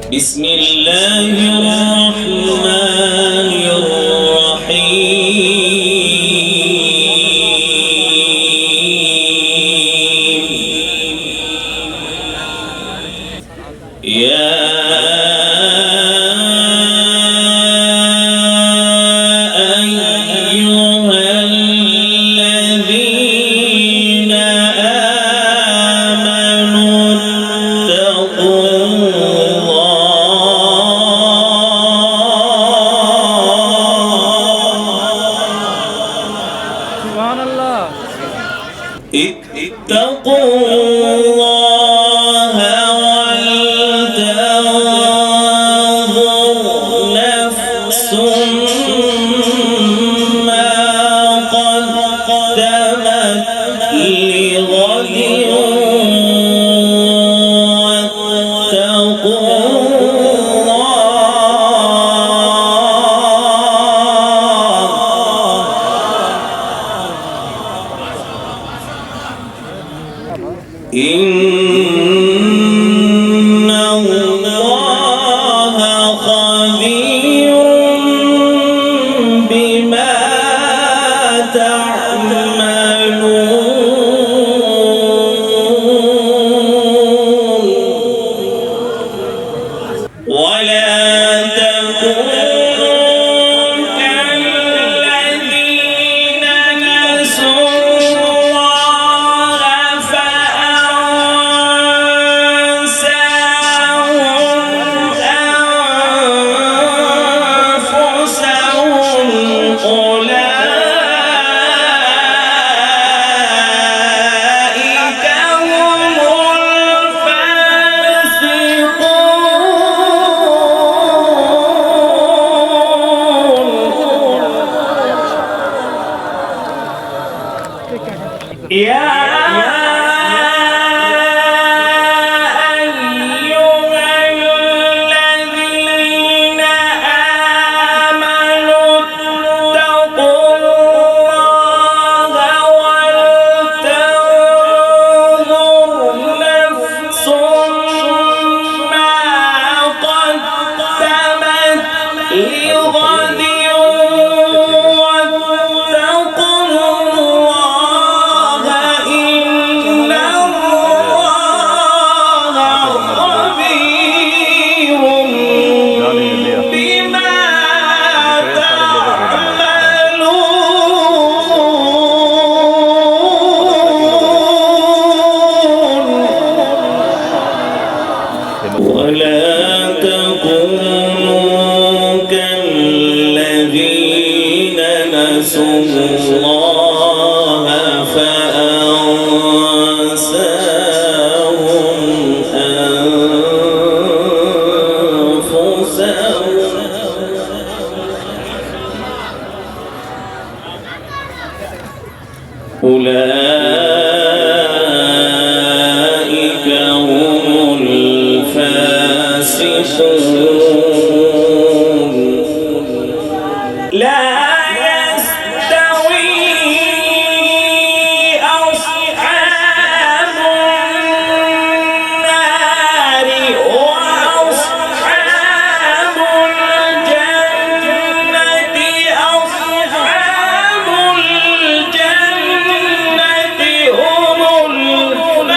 بسم الله الرحمن الرحيم يا اتقوا الله ولتنظر نفس ما قدمت لغد واتقوا إن الله خبير بما تعملون ولا تكونوا كالذين نسوا ولا تكونوا كالذين نسوا الله فأنساهم أنفسهم أولئك هم الفاسقون لا يستوي أصحاب النار وأصحاب الجنة أصحاب الجنة هم الفائزون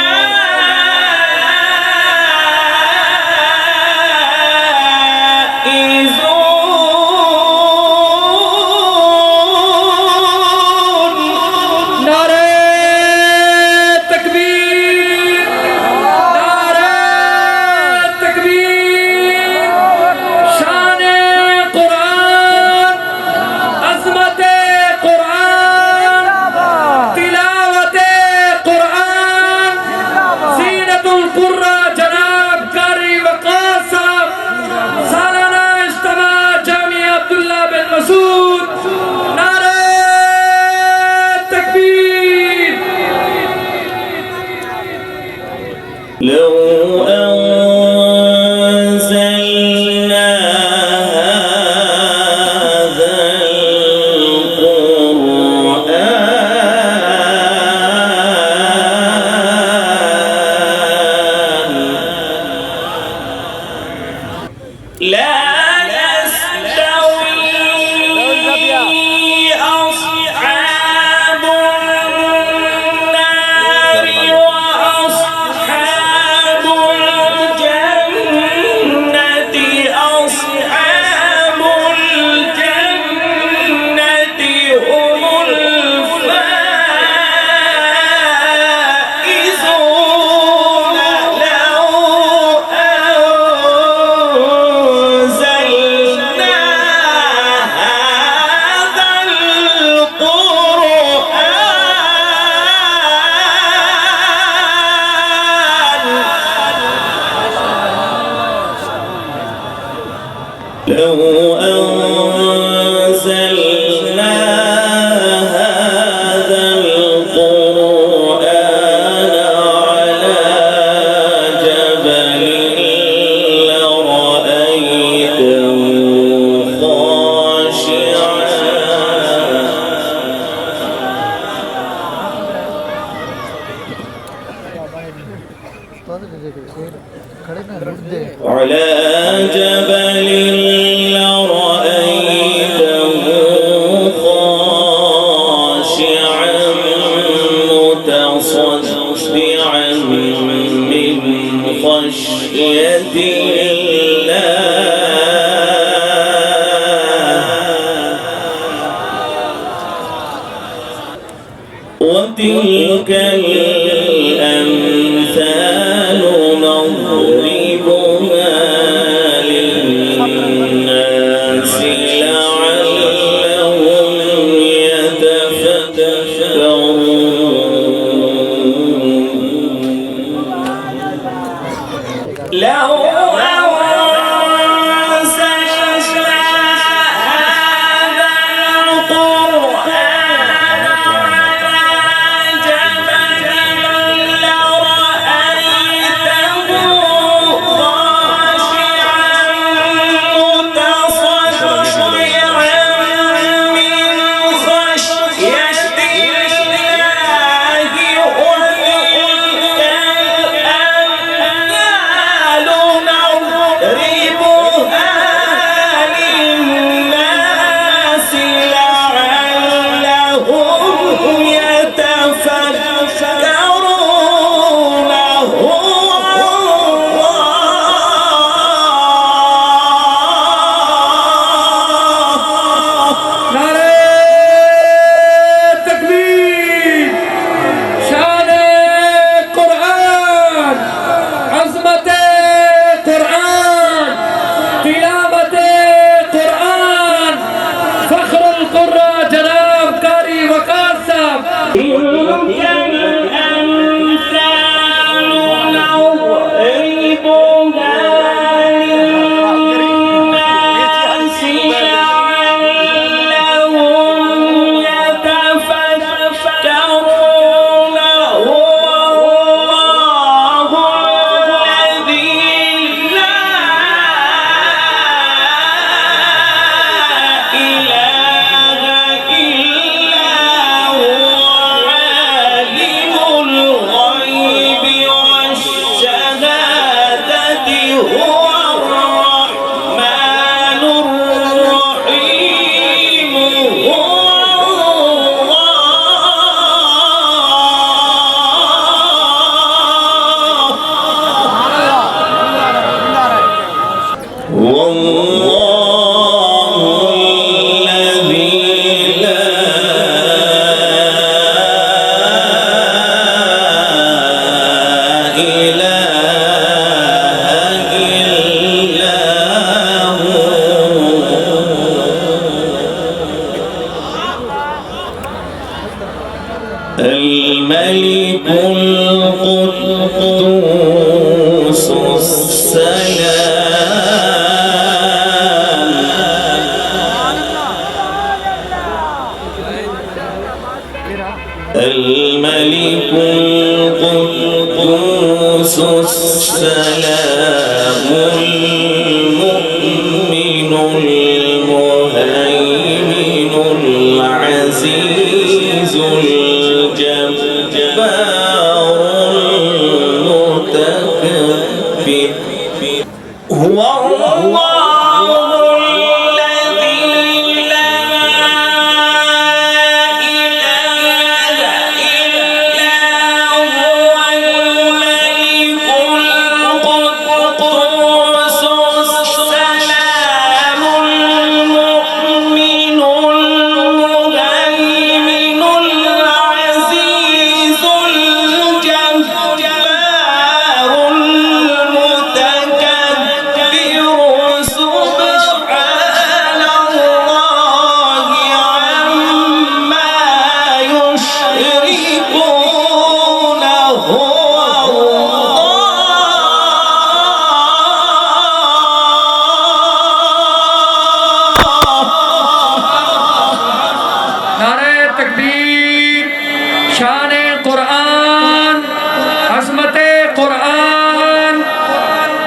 لا يستوي أصحاب النار وأصحاب الجنة أصحاب الجنة هم الفائزون لو أنزلنا هذا القرآن لو أنزلنا هذا القرآن على جبل لرأيته خاشعا على جبل لرأيته خاشعا متصدعا من خشية الله وتلك الأمثال نضربها للناس لعلهم يتفكرون لو أنزلنا هذا القرآن على جبل لرأيته خاشعا متصدعا من خشية الله وتلك الأمثال نضربها للناس لعلهم يتفكرون هو الله نعرہ تکبیر، شان قرآن، عظمت قرآن، تلاوت قرآن، فخر القرآن جناب قاری وقار صاحب. تلك الأمثال نضربها للناس لعلهم يتفكرون هو الله الذي لا إله إلا هو عالم الغيب والشهادة هو الرحمن الرحيم هو والله الذي لا إله إلا هو الملك القدوس السلام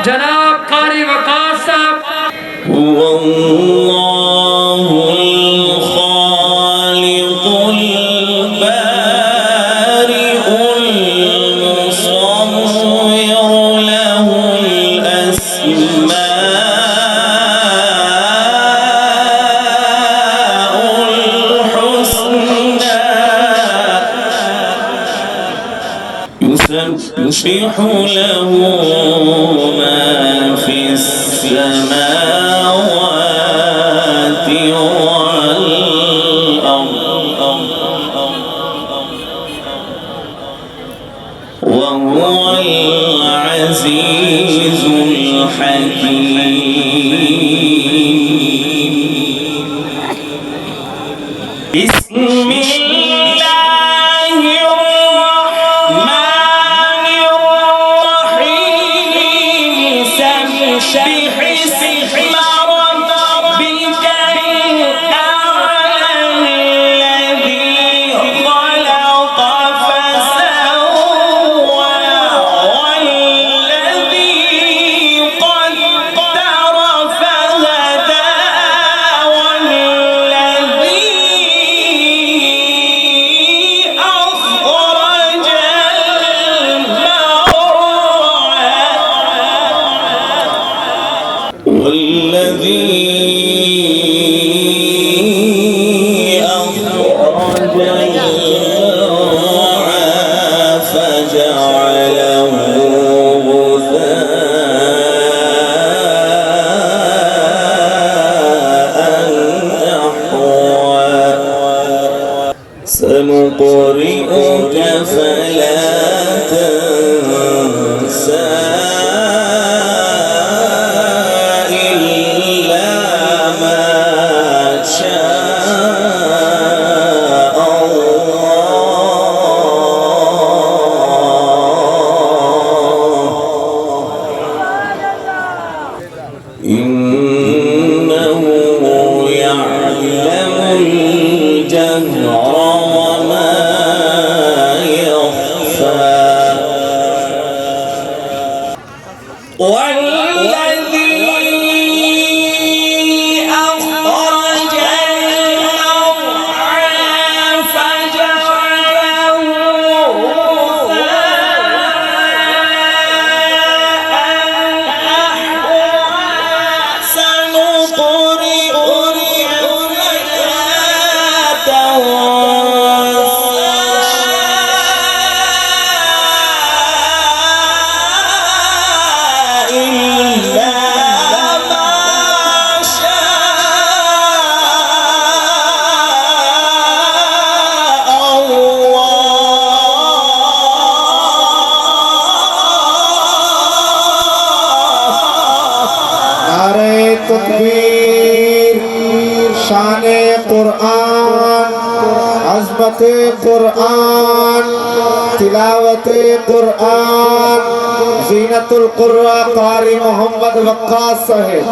जनाब कारी वकास साहब। يسبح له ما في السماوات والأرض وهو العزيز الحكيم. بسم سنقرئك فلا تنسى إلا ما شاء الله إنه يعلم الجهر शाने कुरान, अज़मते कुरान, तिलावते कुरान, ज़ीनतुल कुर्रा कारी मोहम्मद वक्कास साहिब।